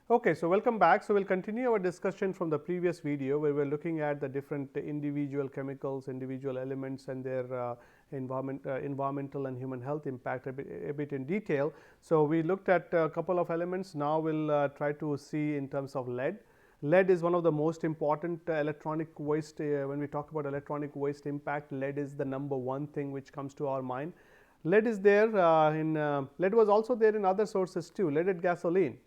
Okay, so welcome back. So, we will continue our discussion from the previous video where we are looking at the different individual chemicals, individual elements and their environmental and human health impact a bit in detail. So, we looked at a couple of elements. Now, we will try to see in terms of lead. Lead is one of the most important electronic waste. When we talk about electronic waste impact, lead is the number one thing which comes to our mind. Lead is there lead was also there in other sources too, leaded gasoline.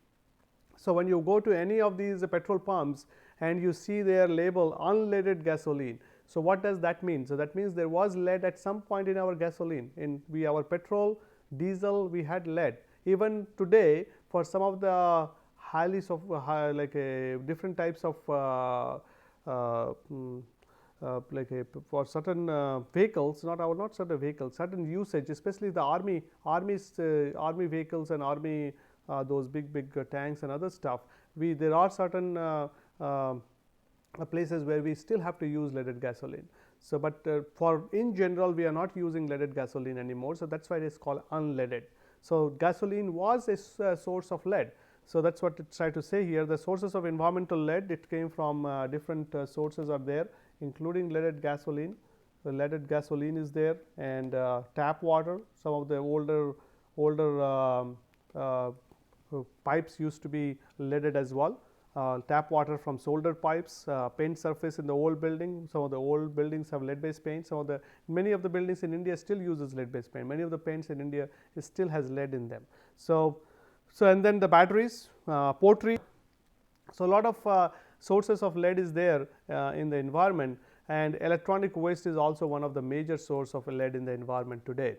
So, when you go to any of these petrol pumps and you see their label unleaded gasoline. So, what does that mean? So, that means there was lead at some point in our gasoline, in our petrol, diesel, we had lead. Even today for some of the highly different types of for certain vehicles, not certain vehicles, certain usage, especially the army vehicles and army those big tanks and other stuff. There are certain places where we still have to use leaded gasoline. So, but for in general we are not using leaded gasoline anymore. So, that is why it is called unleaded. So, gasoline was a source of lead. So, that is what it try to say here. The sources of environmental lead, it came from different sources are there, including leaded gasoline. The leaded gasoline is there, and tap water. Some of the older pipes used to be leaded as well. Tap water from soldered pipes, paint surface in the old building. Some of the old buildings have lead based paint. Many of the buildings in India still uses lead based paint. Many of the paints in India still has lead in them. So and then the batteries, pottery. So, a lot of sources of lead is there in the environment, and electronic waste is also one of the major source of lead in the environment today.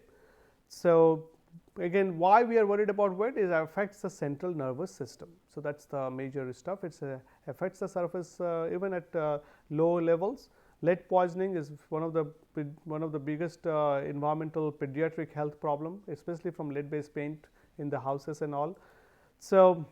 So, again, why we are worried about lead is affects the central nervous system. So, that is the major stuff. It affects the surface even at low levels. Lead poisoning is one of the biggest environmental pediatric health problem, especially from lead based paint in the houses and all. So,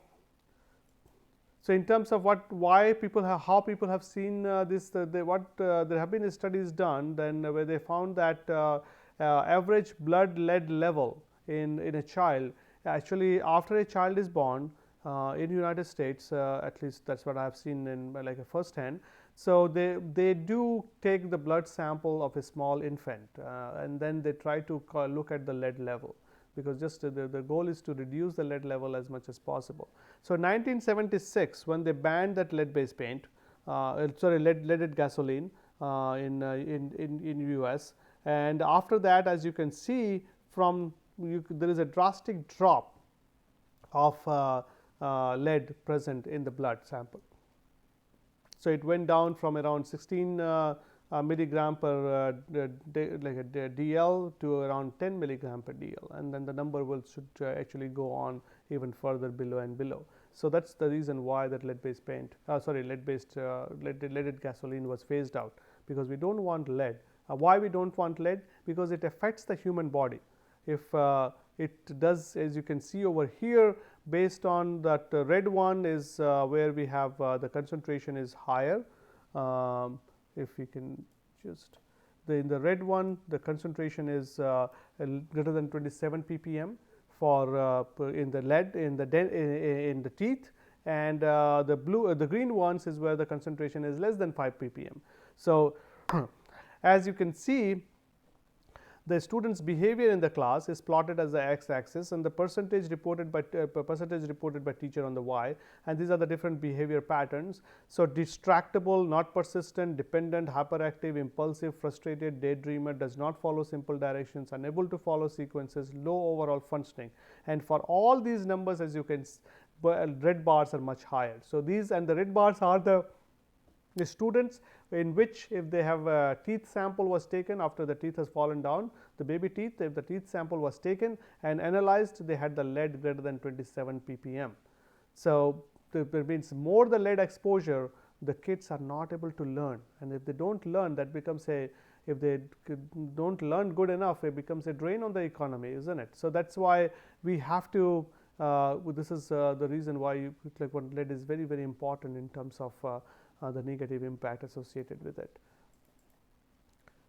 in terms of why people have, how people have seen this, there have been studies done then where they found that average blood lead level in a child, actually after a child is born in United States, at least that is what I have seen in like a first hand. So, they do take the blood sample of a small infant and then they try to look at the lead level, because just the goal is to reduce the lead level as much as possible. So, 1976 when they banned that lead based paint, leaded gasoline in US, and after that, as you can see from there is a drastic drop of lead present in the blood sample. So, it went down from around 16 milligram per DL to around 10 milligram per DL, and then the number should actually go on even further below and below. So, that is the reason why that lead based paint leaded gasoline was phased out, because we do not want lead. Why we do not want lead? Because it affects the human body. If it does, as you can see over here, based on that red one is where we have the concentration is higher. If we can just in the red one, the concentration is greater than 27 ppm for in the lead in the teeth, and the green ones is where the concentration is less than 5 ppm. So, as you can see, the student's behavior in the class is plotted as the x axis, and the percentage reported by teacher on the y, and these are the different behavior patterns. So, distractible, not persistent, dependent, hyperactive, impulsive, frustrated, daydreamer, does not follow simple directions, unable to follow sequences, low overall functioning, and for all these numbers, as you can red bars are much higher. So, these and the red bars are the students in which, if they have a teeth sample was taken after the teeth has fallen down, the baby teeth, if the teeth sample was taken and analyzed, they had the lead greater than 27 ppm. So, that means more the lead exposure, the kids are not able to learn, and if they do not learn, that becomes if they do not learn good enough, it becomes a drain on the economy, isn't it. So, that is why we have to this is the reason why lead is very important in terms of the negative impact associated with it.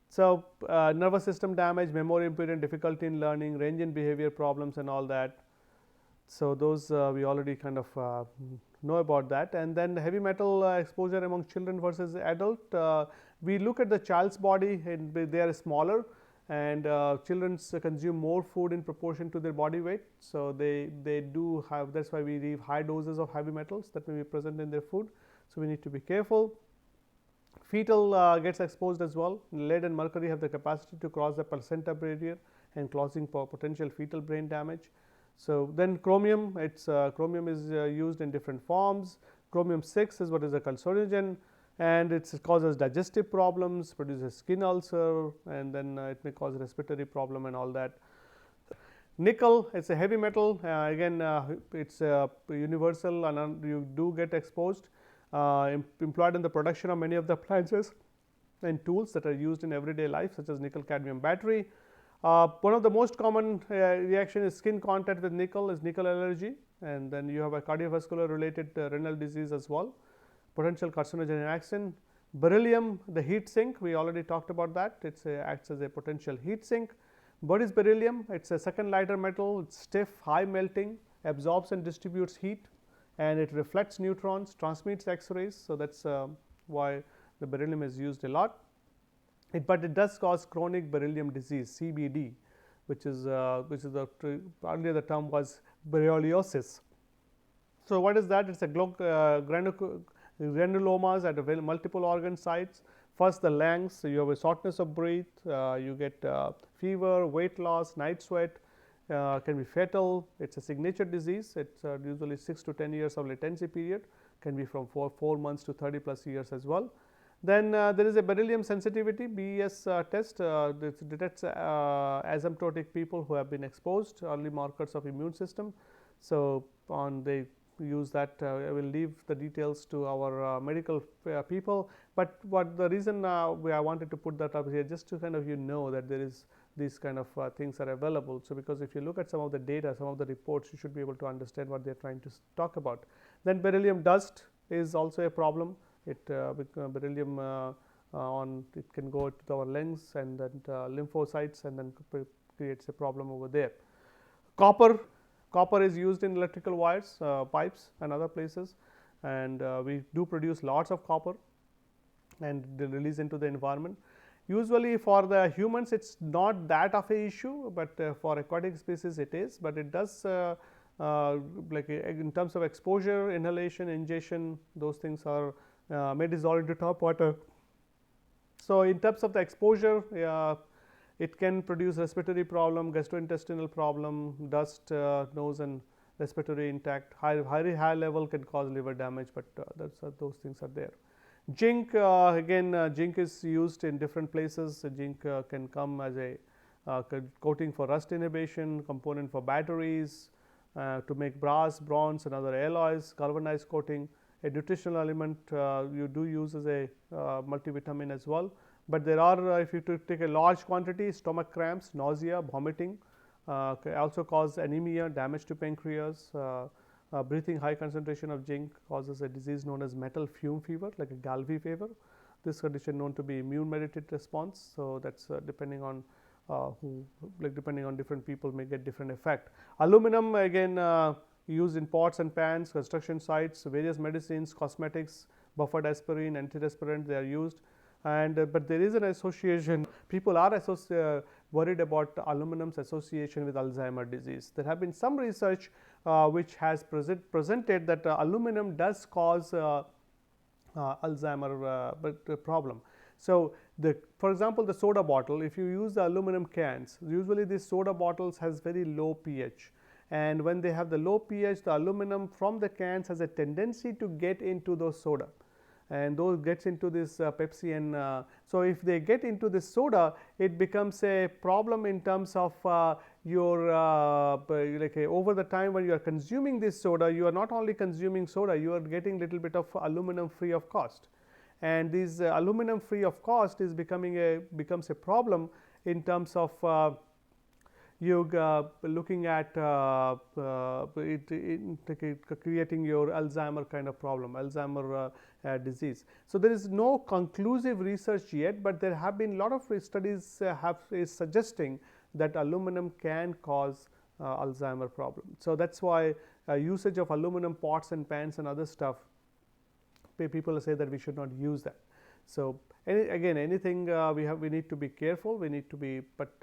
So, nervous system damage, memory impairment, difficulty in learning, range in behavior problems and all that. So, those we already kind of know about that. And then heavy metal exposure among children versus adult, we look at the child's body, and they are smaller, and children consume more food in proportion to their body weight. So, they do have, that is why we leave high doses of heavy metals that may be present in their food. So, we need to be careful. Fetal gets exposed as well. Lead and mercury have the capacity to cross the placenta barrier and causing potential fetal brain damage. So, then chromium, chromium is used in different forms. Chromium 6 is what is a carcinogen, and it causes digestive problems, produces skin ulcer, and then it may cause respiratory problem and all that. Nickel, it's a heavy metal, again it's universal, and you do get exposed, employed in the production of many of the appliances and tools that are used in everyday life, such as nickel cadmium battery. One of the most common reaction is skin contact with nickel, is nickel allergy, and then you have a cardiovascular related renal disease as well, potential carcinogen in action. Beryllium, the heat sink, we already talked about that, it acts as a potential heat sink. What is beryllium? It is a second lighter metal, it's stiff, high melting, absorbs and distributes heat, and it reflects neutrons, transmits X-rays. So, that is why the beryllium is used a lot. But it does cause chronic beryllium disease, CBD, which is the earlier the term was berylliosis. So, what is that? It is a granulomas at multiple organ sites. First, the lungs, so you have a shortness of breath, you get fever, weight loss, night sweat, can be fatal. It is a signature disease. It is usually 6 to 10 years of latency period, can be from 4 months to 30 plus years as well. Then there is a beryllium sensitivity BES test, this detects asymptotic people who have been exposed, early markers of immune system. So, they use that, I will leave the details to our medical people, but what the reason I wanted to put that up here, just to kind of that there is these kind of things are available. So, because if you look at some of the data, some of the reports, you should be able to understand what they are trying to talk about. Then beryllium dust is also a problem. With beryllium it can go to our lungs and then lymphocytes, and then creates a problem over there. Copper is used in electrical wires, pipes and other places, and we do produce lots of copper and release into the environment. Usually for the humans it is not that of a issue, but for aquatic species it is, but it does like in terms of exposure, inhalation, ingestion, those things are may dissolve into top water. So, in terms of the exposure, it can produce respiratory problem, gastrointestinal problem, dust, nose and respiratory intact, very high level can cause liver damage, but those things are there. Zinc, again zinc is used in different places. Zinc can come as a coating for rust inhibition, component for batteries, to make brass, bronze and other alloys, galvanized coating. A nutritional element you do use as a multivitamin as well, but there are if you take a large quantity, stomach cramps, nausea, vomiting, can also cause anemia, damage to pancreas. Breathing high concentration of zinc causes a disease known as metal fume fever, like a Galvey fever. This condition known to be immune mediated response. So, that is depending on depending on different people may get different effect. Aluminum again used in pots and pans, construction sites, various medicines, cosmetics, buffered aspirin, antiperspirant, they are used, and but there is an association. People are worried about aluminum's association with Alzheimer disease. There have been some research which has presented that aluminum does cause Alzheimer problem. So, for example, the soda bottle, if you use the aluminum cans, usually these soda bottles has very low pH, and when they have the low pH, the aluminum from the cans has a tendency to get into those soda, and those gets into this Pepsi, and so if they get into this soda, it becomes a problem in terms of your over the time when you are consuming this soda, you are not only consuming soda, you are getting little bit of aluminum free of cost, and this aluminum free of cost is becomes a problem in terms of you looking at creating your Alzheimer kind of problem, Alzheimer disease. So, there is no conclusive research yet, but there have been lot of studies is suggesting that aluminum can cause Alzheimer problem. So, that is why usage of aluminum pots and pans and other stuff, people say that we should not use that. So, again anything we need to be careful, we need to be, but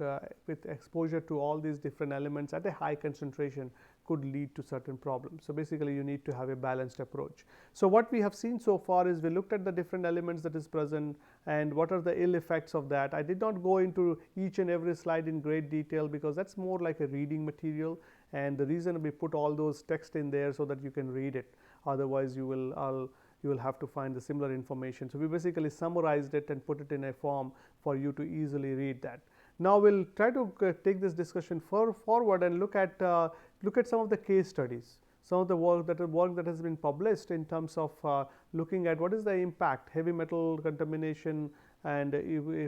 with exposure to all these different elements at a high concentration could lead to certain problems. So, basically you need to have a balanced approach. So, what we have seen so far is we looked at the different elements that is present and what are the ill effects of that. I did not go into each and every slide in great detail because that is more like a reading material, and the reason we put all those text in there so that you can read it, otherwise you will have to find the similar information. So, we basically summarized it and put it in a form for you to easily read that. Now, we will try to take this discussion forward and look at some of the case studies, some of the work that has been published in terms of looking at what is the impact heavy metal contamination and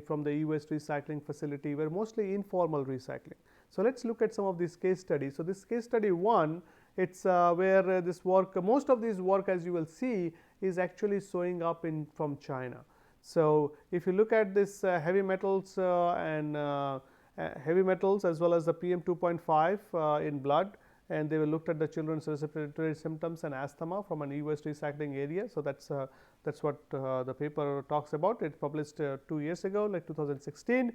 from the e-waste recycling facility were mostly informal recycling. So, let us look at some of these case studies. So, this case study 1, it is where this work, most of this work as you will see is actually showing up from China. So, if you look at this heavy metals and heavy metals as well as the PM 2.5 in blood, and they were looked at the children's respiratory symptoms and asthma from an e-waste recycling area. So, that is what the paper talks about. It published 2 years ago, like 2016.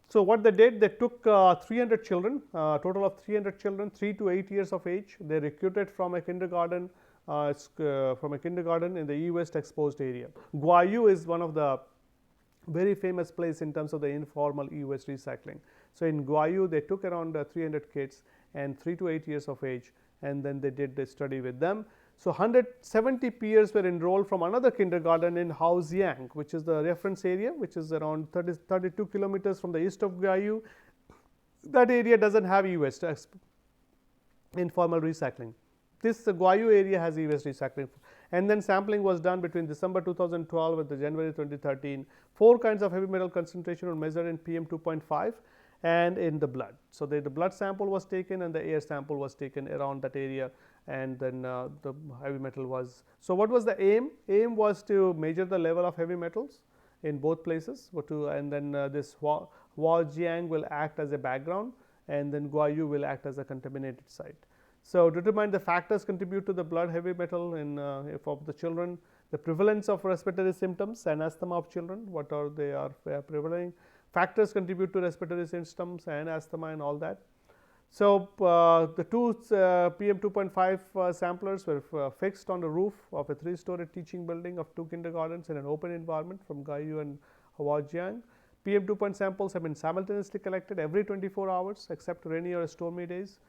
So, what they did, they took 300 children, total of 300 children, 3 to 8 years of age. They recruited from a kindergarten in the e-waste exposed area. Guayu is one of the very famous place in terms of the informal e-waste recycling. So, in Guayu they took around 300 kids and 3 to 8 years of age, and then they did the study with them. So, 170 peers were enrolled from another kindergarten in Haojiang, which is the reference area, which is around 32 kilometers from the east of Guayu. That area does not have e-waste informal recycling. This Guayu area has e-waste recycling, and then sampling was done between December 2012 and January 2013. 4 kinds of heavy metal concentration were measured in PM 2.5 and in the blood. So, the blood sample was taken and the air sample was taken around that area, and then the heavy metal was. So, what was the aim? Aim was to measure the level of heavy metals in both places, and then this Haojiang will act as a background, and then Guayu will act as a contaminated site. So, determine the factors contribute to the blood heavy metal for the children, the prevalence of respiratory symptoms and asthma of children, what are they are prevalent, factors contribute to respiratory symptoms and asthma and all that. So, the two PM 2.5 samplers were fixed on the roof of a 3-story teaching building of 2 kindergartens in an open environment from Guayu and Haojiang. PM 2.5 samples have been simultaneously collected every 24 hours except rainy or stormy days.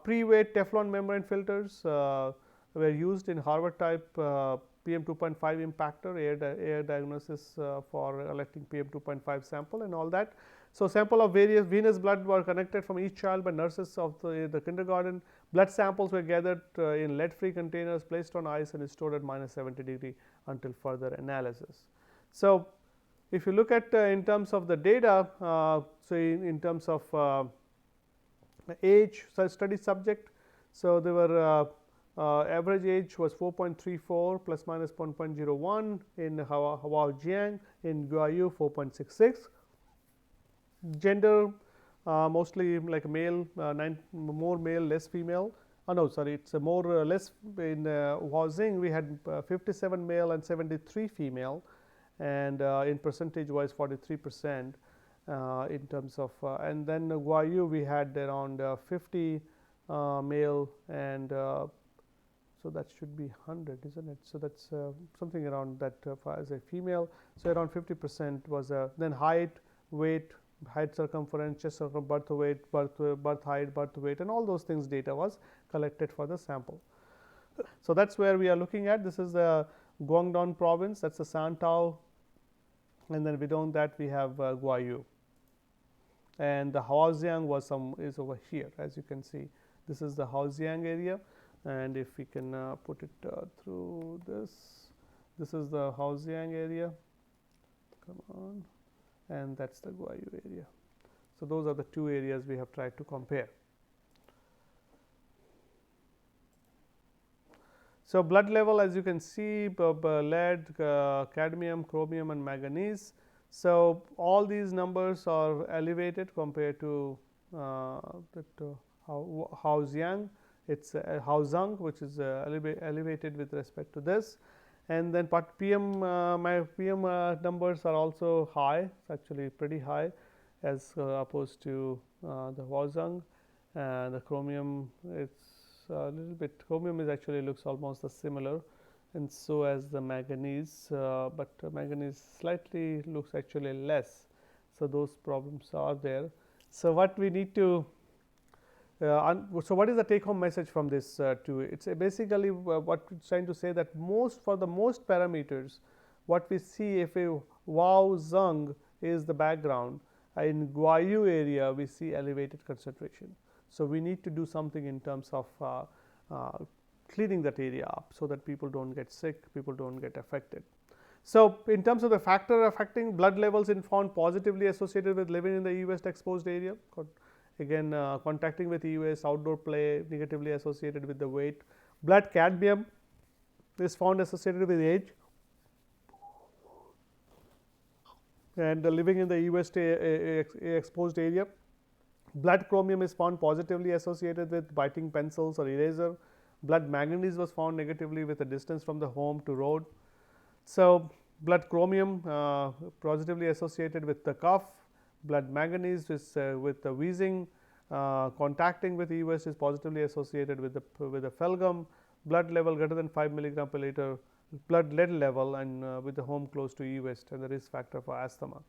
Pre-weight Teflon membrane filters were used in Harvard type PM 2.5 impactor air diagnosis for collecting PM 2.5 sample and all that. So, sample of various venous blood were connected from each child by nurses of the kindergarten. Blood samples were gathered in lead free containers, placed on ice and stored at -70 degree until further analysis. So, if you look at in terms of the data, so in terms of age study subject. So, they were average age was 4.34 plus minus 1.01 in Haojiang, in Guayu 4.66. Gender mostly like male, more male, less female. No, sorry, it's a more less in Haojiang we had 57 male and 73 female, and in percentage wise 43%. In terms of and then Guayu we had around 50 male, and so that should be 100, isn't it? So, that is something around that as a female. So, around 50% was then height, weight, height circumference, chest circumference, birth weight, birth height, birth weight, and all those things data was collected for the sample. So, that is where we are looking at. This is the Guangdong province, that is the Santao, and then beyond that we have Guayu. And the Haojiang is over here, as you can see. This is the Haojiang area, and if we can put it through this is the Haojiang area, come on, and that is the Guayu area. So, those are the 2 areas we have tried to compare. So, blood level, as you can see, lead, cadmium, chromium and manganese. So, all these numbers are elevated compared to Haoxiang, it's Haozang, which is elevated with respect to this, and then part PM my PM numbers are also high. It's actually pretty high as opposed to the Haozang, and the chromium, it's a little bit, chromium is actually looks almost similar, and so as the manganese, but manganese slightly looks actually less. So those problems are there. So what we need to so what is the take home message from this to it's basically what it's trying to say, that for the most parameters what we see, if a Wao Zhang is the background, in Guayu area we see elevated concentration. So we need to do something in terms of cleaning that area up so that people don't get sick, people don't get affected. So in terms of the factor affecting blood levels, in found positively associated with living in the E West exposed area. Again, contacting with E West, outdoor play, negatively associated with the weight. Blood cadmium is found associated with age, and living in the E West exposed area. Blood chromium is found positively associated with biting pencils or eraser. Blood manganese was found negatively with a distance from the home to road. So blood chromium positively associated with the cough. Blood manganese is with the wheezing. Contacting with E West is positively associated with the phelgum. Blood level greater than 5 milligram per liter, blood lead level, and with the home close to E West, and the risk factor for asthma.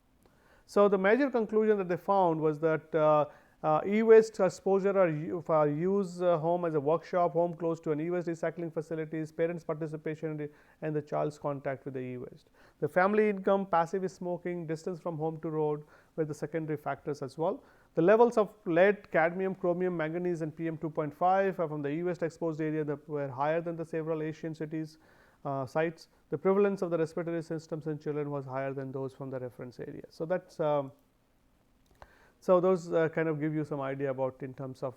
So the major conclusion that they found was that E-waste exposure or use home as a workshop, home close to an E-waste recycling facilities, parents' participation, and the child's contact with the E-waste. The family income, passive smoking, distance from home to road were the secondary factors as well. The levels of lead, cadmium, chromium, manganese, and PM 2.5 from the E-waste exposed area that were higher than the several Asian cities sites. The prevalence of the respiratory systems in children was higher than those from the reference area. So that's so those kind of give you some idea about in terms of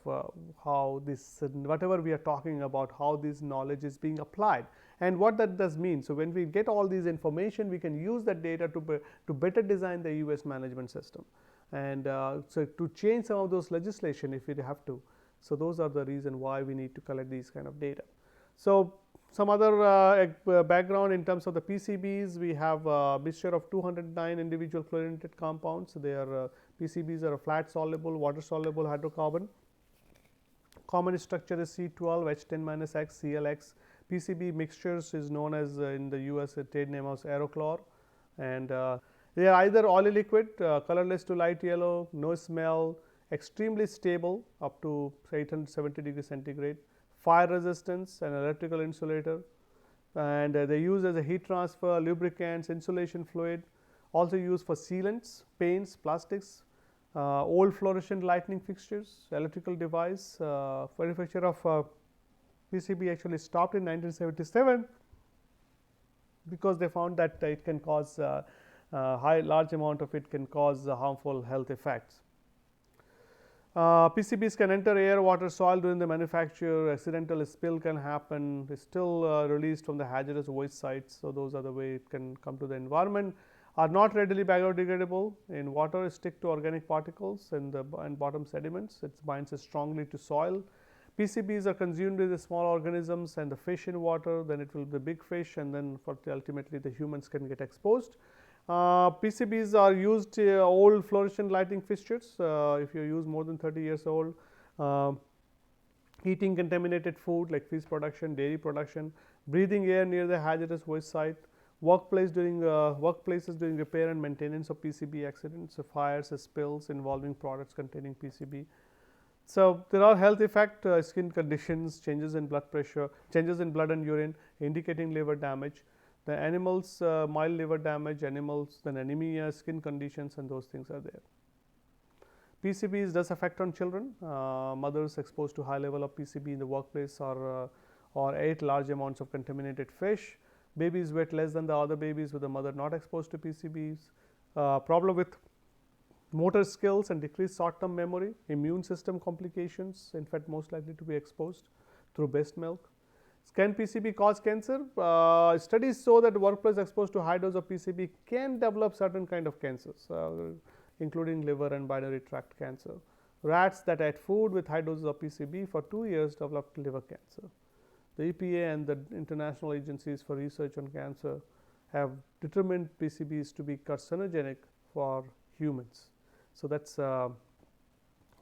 how this whatever we are talking about, how this knowledge is being applied and what that does mean. So when we get all these information, we can use that data to better design the e-waste management system, and so to change some of those legislation if we have to. So those are the reason why we need to collect these kind of data. So some other background in terms of the PCBs, we have a mixture of 209 individual chlorinated compounds. They are PCBs are a flat soluble, water soluble hydrocarbon. Common structure is C12 H10 - X ClX. PCB mixtures is known as in the US trade name as Aerochlor, and they are either oily liquid, colorless to light yellow, no smell, extremely stable up to 870 degrees centigrade, fire resistance and electrical insulator, and they use as a heat transfer, lubricants, insulation fluid, also used for sealants, paints, plastics, old fluorescent lighting fixtures, electrical device. Manufacture of PCB actually stopped in 1977 because they found that it can cause large amount of it can cause harmful health effects. PCBs can enter air, water, soil during the manufacture. Accidental spill can happen. It's still released from the hazardous waste sites. So those are the way it can come to the environment. Are not readily biodegradable. In water, stick to organic particles and bottom sediments. It binds strongly to soil. PCBs are consumed with the small organisms and the fish in water. Then it will be the big fish, and then ultimately the humans can get exposed. PCBs are used old fluorescent lighting fixtures. If you use more than 30 years old, eating contaminated food like fish production, dairy production, breathing air near the hazardous waste site, workplaces during repair and maintenance of PCB accidents, so fires, spills involving products containing PCB. So there are health effects, skin conditions, changes in blood pressure, changes in blood and urine, indicating liver damage. The animals, mild liver damage, animals, then anemia, skin conditions, and those things are there. PCBs does affect on children. Mothers exposed to high level of PCB in the workplace or ate large amounts of contaminated fish. Babies weight less than the other babies with the mother not exposed to PCBs. Problem with motor skills and decreased short-term memory. Immune system complications, in fact most likely to be exposed through breast milk. Can PCB cause cancer? Studies show that workplace exposed to high dose of PCB can develop certain kind of cancers, including liver and biliary tract cancer. rats that ate food with high doses of PCB for 2 years developed liver cancer. The EPA and the international agencies for research on cancer have determined PCBs to be carcinogenic for humans. So that's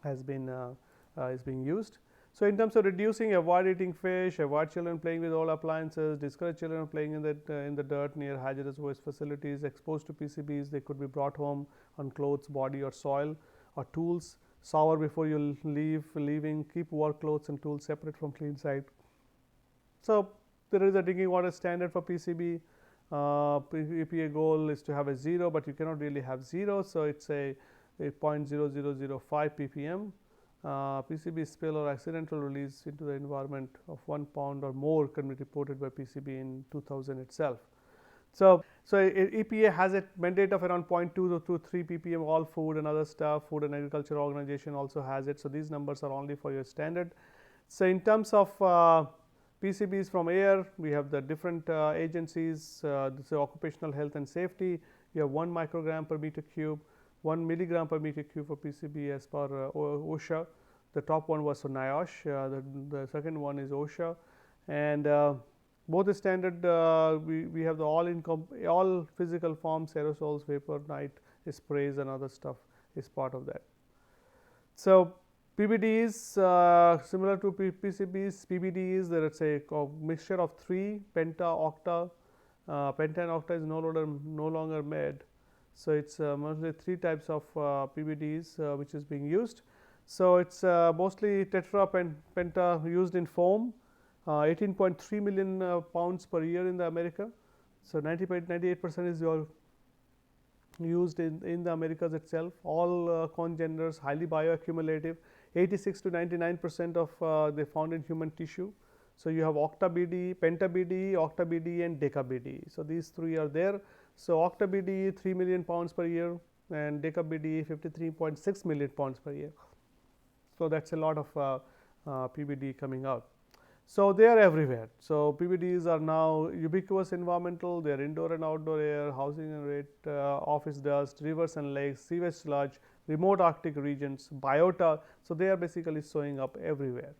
is being used. So in terms of reducing, avoid eating fish, avoid children playing with old appliances, discourage children playing in the dirt near hazardous waste facilities exposed to PCBs. They could be brought home on clothes, body, or soil, or tools. Shower before you leaving. Keep work clothes and tools separate from clean site. So there is a drinking water standard for PCB. EPA goal is to have a 0, but you cannot really have 0. So it's a 0.0005 ppm. PCB spill or accidental release into the environment of 1 pound or more can be reported by PCB in 2000 itself. So EPA has a mandate of around 0.2 to 3 ppm. All food and other stuff, Food and Agriculture Organization also has it. So these numbers are only for your standard. So in terms of PCBs from air, we have the different agencies. This is occupational health and safety. You have 1 microgram per meter cube, 1 milligram per meter cube for PCB as per OSHA. The top one was for NIOSH. The second one is OSHA, and both the standard. We have the all physical forms, aerosols, vapor, night sprays, and other stuff is part of that. So PBDEs similar to PCBs. PBDEs, there is a mixture of 3 penta, octa. Penta and octa is no longer made. So it's mostly 3 types of PBDEs which is being used. So it's mostly tetra penta used in foam. 18.3 million pounds per year in the America. So 98% is used in the Americas itself. All congenders, highly bioaccumulative. 86 to 99% of they found in human tissue. So you have octa BDE, penta BDE, octa BDE, and deca BDE. So these 3 are there. So octa BDE 3 million pounds per year, and deca BDE 53.6 million pounds per year. So that's a lot of PBDE coming out. So they are everywhere. So PBDEs are now ubiquitous environmental. They are indoor and outdoor air, housing and rate, office dust, rivers and lakes, sewage sludge, remote Arctic regions, biota. So they are basically showing up everywhere.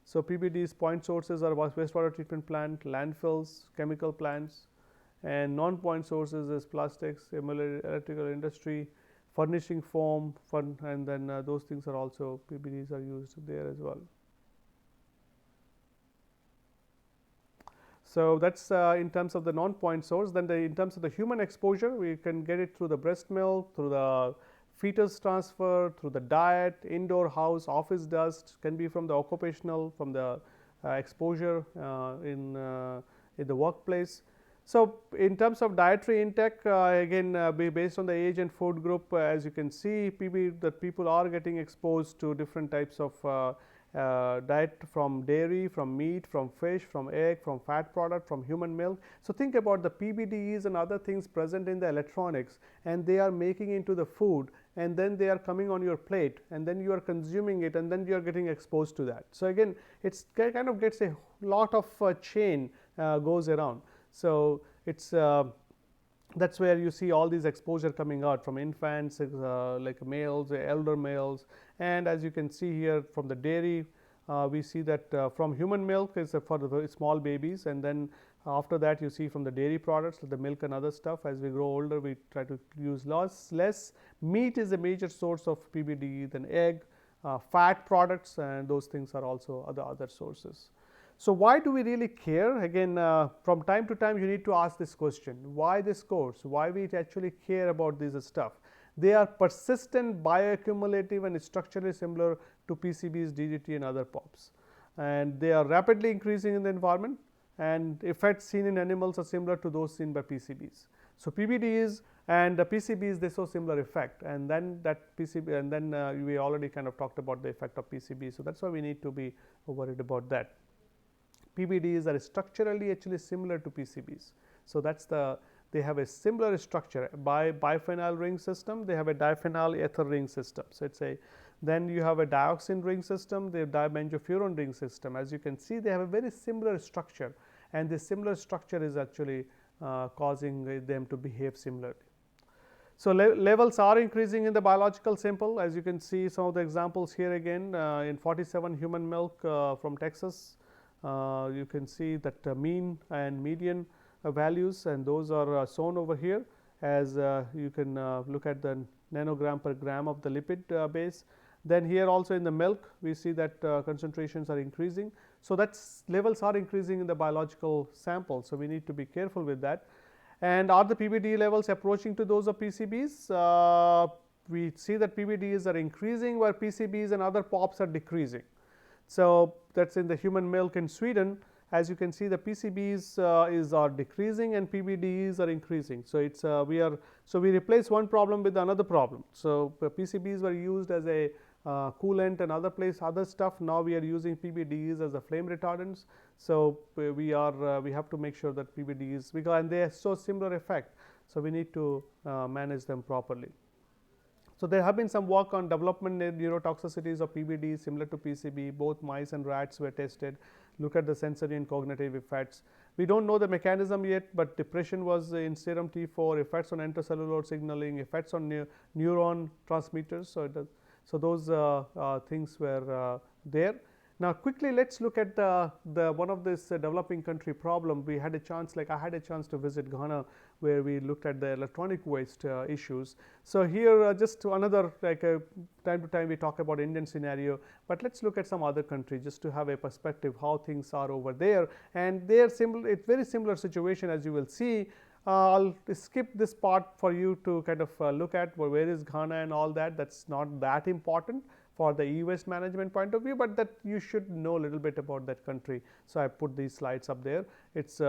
So PBDEs point sources are wastewater treatment plant, landfills, chemical plants, and non-point sources is plastics, electrical industry, furnishing foam, and then those things are also PBDEs are used there as well. So that's in terms of the non-point source. Then in terms of the human exposure, we can get it through the breast milk, through the fetus transfer, through the diet, indoor house, office dust, can be from the occupational, from the exposure in the workplace. So in terms of dietary intake, again based on the age and food group, as you can see, that people are getting exposed to different types of diet, from dairy, from meat, from fish, from egg, from fat product, from human milk. So think about the PBDEs and other things present in the electronics, and they are making into the food, and then they are coming on your plate, and then you are consuming it, and then you are getting exposed to that. So again, it's kind of gets a lot of chain goes around. So it's that's where you see all these exposure coming out from infants, like males, elder males, and as you can see here from the dairy, we see that from human milk is for the small babies, and then after that you see from the dairy products, the milk and other stuff. As we grow older, we try to use less. Meat is a major source of PBDE, then egg, fat products, and those things are also other sources. So why do we really care? Again, from time to time you need to ask this question: why this course? Why we actually care about this stuff? They are persistent, bioaccumulative, and structurally similar to PCBs, DDT, and other POPs, and they are rapidly increasing in the environment, and effects seen in animals are similar to those seen by PCBs. So PBDEs and PCBs, they show similar effect, and then that PCB, and then we already kind of talked about the effect of PCB. So that's why we need to be worried about that. PBDEs are structurally actually similar to PCBs. So that's they have a similar structure. By biphenyl ring system, they have a diphenyl ether ring system. So it's then you have a dioxin ring system, they have dibenzofuran ring system. As you can see, they have a very similar structure, and this similar structure is actually causing them to behave similarly. So, levels are increasing in the biological sample, as you can see some of the examples here again in 47 human milk from Texas. You can see that mean and median values, and those are shown over here, as you can look at the nanogram per gram of the lipid base. Then here also in the milk we see that concentrations are increasing. So, that levels are increasing in the biological sample. So, we need to be careful with that. And are the PBDE levels approaching to those of PCBs? We see that PBDEs are increasing, where PCBs and other POPs are decreasing. So, that is in the human milk in Sweden. As you can see, the PCBs are decreasing and PBDEs are increasing. So, it's we replace one problem with another problem. So, PCBs were used as a coolant and other stuff. Now we are using PBDEs as a flame retardants. So, we have to make sure that PBDEs, because and they show similar effect. So, we need to manage them properly. So, there have been some work on development neurotoxicities of PBD similar to PCB. Both mice and rats were tested. Look at the sensory and cognitive effects. We do not know the mechanism yet, but depression was in serum T4, effects on intracellular signaling, effects on neuron transmitters. So, those things were there. Now, quickly let us look at the one of this developing country problem. We had a chance, like I had a chance to visit Ghana, where we looked at the electronic waste issues. So, here just another, like time to time we talk about Indian scenario, but let us look at some other country just to have a perspective how things are over there, and they are similar. It's very similar situation, as you will see. I'll skip this part for you to kind of look at where is Ghana and all that. That's not that important for the e-waste management point of view, but that you should know a little bit about that country. So, I put these slides up there. It's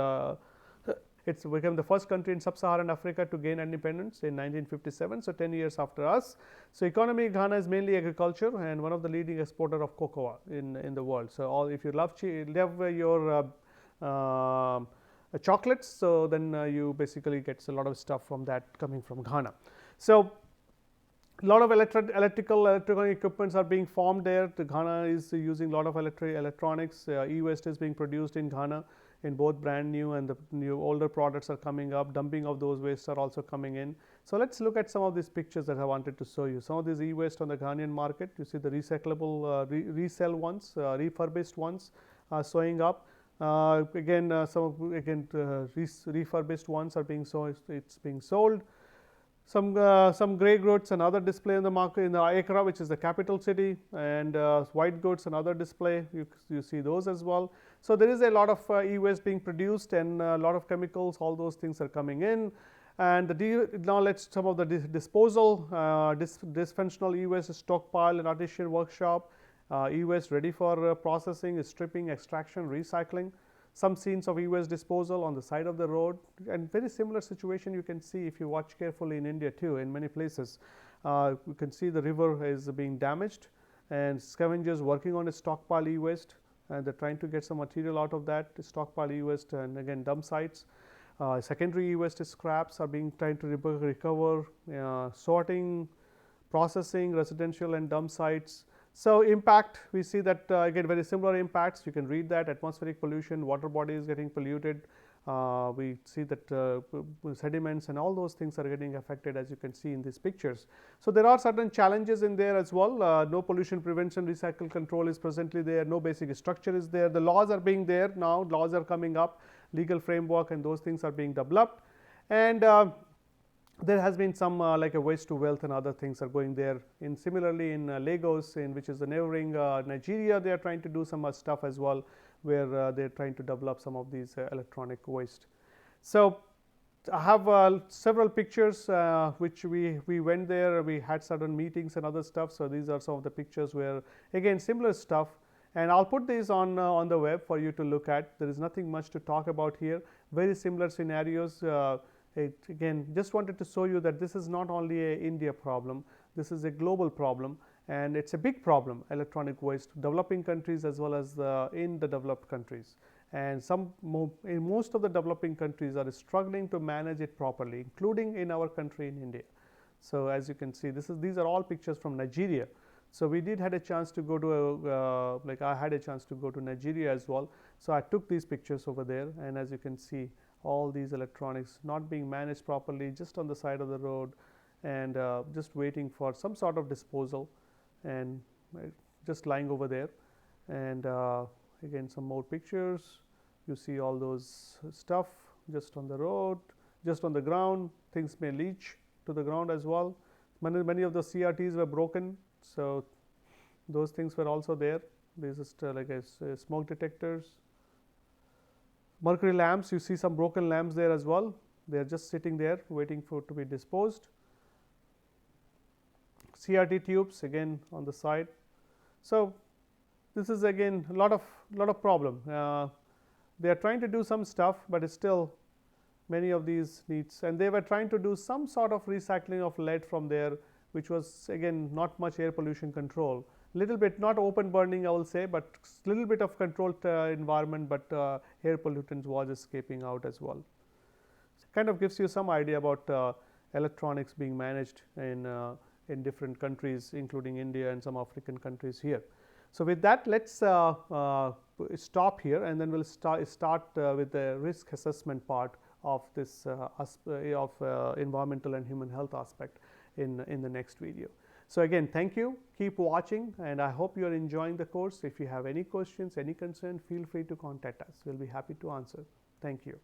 become the first country in sub-Saharan Africa to gain independence in 1957. So, 10 years after us. So, economy Ghana is mainly agriculture and one of the leading exporter of cocoa in the world. So, if you love your chocolates, so then you basically get a lot of stuff from that coming from Ghana. So, a lot of electrical equipments are being formed there. Ghana is using a lot of electronics. E-waste is being produced in Ghana in both brand new and the new older products are coming up. Dumping of those wastes are also coming in. So, let us look at some of these pictures that I wanted to show you. Some of these e-waste on the Ghanaian market, you see the recyclable resell ones, refurbished ones showing up. Refurbished ones are being sold. It's being sold. Some grey goods and other display in the market in the Accra, which is the capital city, and white goods and other display. You see those as well. So, there is a lot of e-waste being produced and a lot of chemicals. All those things are coming in. And now let's some of the disposal dysfunctional e-waste stockpile and artisan workshop. E-waste ready for processing, stripping, extraction, recycling. Some scenes of e-waste disposal on the side of the road, and very similar situation you can see if you watch carefully in India too. In many places you can see the river is being damaged and scavengers working on a stockpile e-waste, and they are trying to get some material out of that stockpile e-waste, and again dump sites. Secondary e-waste scraps are being trying to recover, sorting, processing, residential and dump sites. So, impact, we see that again very similar impacts. You can read that atmospheric pollution, water bodies getting polluted. We see that sediments and all those things are getting affected, as you can see in these pictures. So, there are certain challenges in there as well. No pollution prevention, recycle control is presently there. No basic structure is there. The laws are being there now. Laws are coming up, legal framework, and those things are being developed. And there has been some like a waste to wealth and other things are going there. In similarly in Lagos, which is the neighboring Nigeria, they are trying to do some stuff as well, where they are trying to develop some of these electronic waste. So, I have several pictures which we went there, we had certain meetings and other stuff. So, these are some of the pictures where again similar stuff, and I will put these on the web for you to look at. There is nothing much to talk about here, very similar scenarios. Again, just wanted to show you that this is not only a India problem, this is a global problem, and it's a big problem, electronic waste, developing countries as well as in the developed countries. And in most of the developing countries are struggling to manage it properly, including in our country in India. So, as you can see, these are all pictures from Nigeria. So, we had a chance to go to like I had a chance to go to Nigeria as well. So, I took these pictures over there, and as you can see, all these electronics not being managed properly, just on the side of the road, and just waiting for some sort of disposal, and just lying over there. And again, some more pictures. You see all those stuff just on the road, just on the ground. Things may leach to the ground as well. Many of the CRTs were broken, so those things were also there. These are just like smoke detectors. Mercury lamps, you see some broken lamps there as well. They are just sitting there waiting for to be disposed. CRT tubes again on the side. So this is again a lot of problem. They are trying to do some stuff, but it's still many of these needs, and they were trying to do some sort of recycling of lead from there, which was again not much air pollution control. Little bit, not open burning I will say, but little bit of controlled environment, but air pollutants was escaping out as well. Kind of gives you some idea about electronics being managed in different countries, including India and some African countries here. So with that, let's stop here, and then we'll start with the risk assessment part of this environmental and human health aspect in the next video. So again, thank you, keep watching, and I hope you are enjoying the course. If you have any questions, any concern, feel free to contact us. We'll be happy to answer. Thank you.